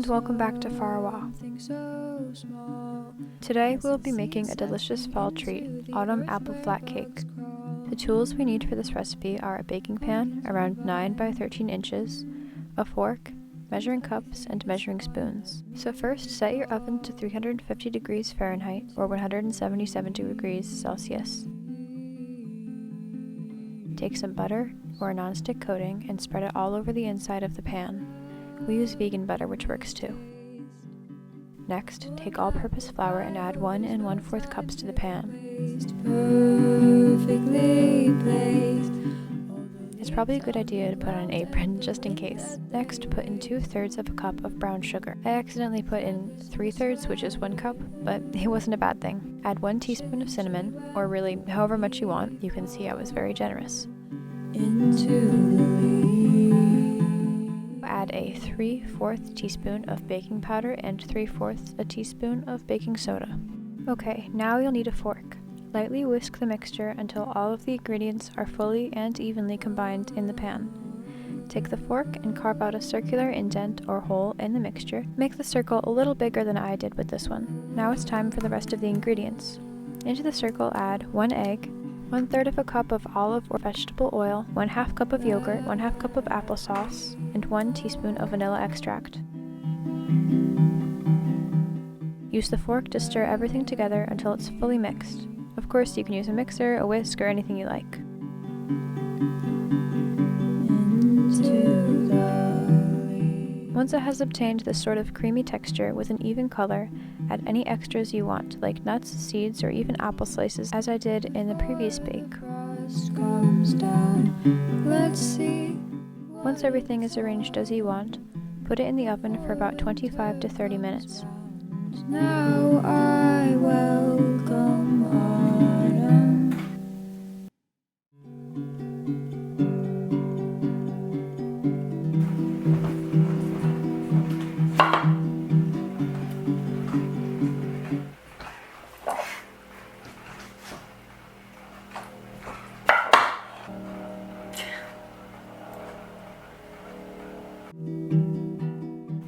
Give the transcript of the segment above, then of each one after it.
and welcome back to Farawa. Today we'll be making a delicious fall treat, autumn apple flat cake. The tools we need for this recipe are a baking pan around 9 by 13 inches, a fork, measuring cups, and measuring spoons. So first, set your oven to 350 degrees Fahrenheit or 177 degrees Celsius. Take some butter or a non-stick coating and spread it all over the inside of the pan. We use vegan butter, which works too. Next, take all-purpose flour and add 1 1/4 cups to the pan. It's probably a good idea to put on an apron, just in case. Next, put in 2/3 of a cup of brown sugar. I accidentally put in 3/3, which is 1 cup, but it wasn't a bad thing. Add 1 teaspoon of cinnamon, or really however much you want. You can see I was very generous. Add a 3/4 teaspoon of baking powder and 3/4 a teaspoon of baking soda. Okay, now you'll need a fork. Lightly whisk the mixture until all of the ingredients are fully and evenly combined in the pan. Take the fork and carve out a circular indent or hole in the mixture. Make the circle a little bigger than I did with this one. Now it's time for the rest of the ingredients. Into the circle add 1 egg, 1/3 of a cup of olive or vegetable oil, 1/2 cup of yogurt, 1/2 cup of applesauce, and 1 teaspoon of vanilla extract. Use the fork to stir everything together until it's fully mixed. Of course, you can use a mixer, a whisk, or anything you like. Once it has obtained this sort of creamy texture with an even color, add any extras you want, like nuts, seeds, or even apple slices, as I did in the previous bake. Once everything is arranged as you want, put it in the oven for about 25 to 30 minutes. Now I welcome autumn.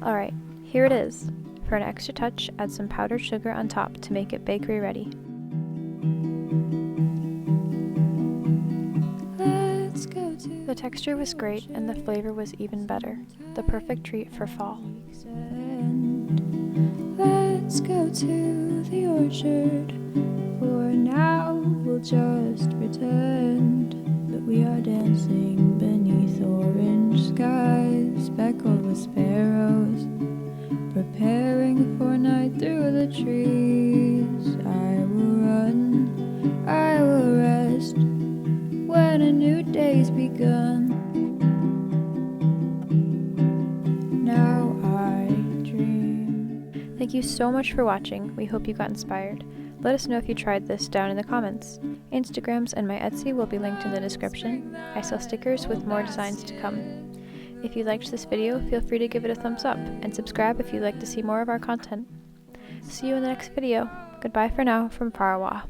Alright, here it is. For an extra touch, add some powdered sugar on top to make it bakery ready. The texture was great and the flavor was even better. The perfect treat for fall. Let's go to the orchard. For now we'll just pretend that we are dancing beneath orange skies, speckled with sparrows, preparing for night through the trees. I will run, I will rest, when a new day's begun. Now I dream. Thank you so much for watching. We hope you got inspired. Let us know if you tried this down in the comments. Instagrams and my Etsy will be linked in the description. I sell stickers with more designs to come. If you liked this video, feel free to give it a thumbs up, and subscribe if you'd like to see more of our content. See you in the next video. Goodbye for now from Farawa.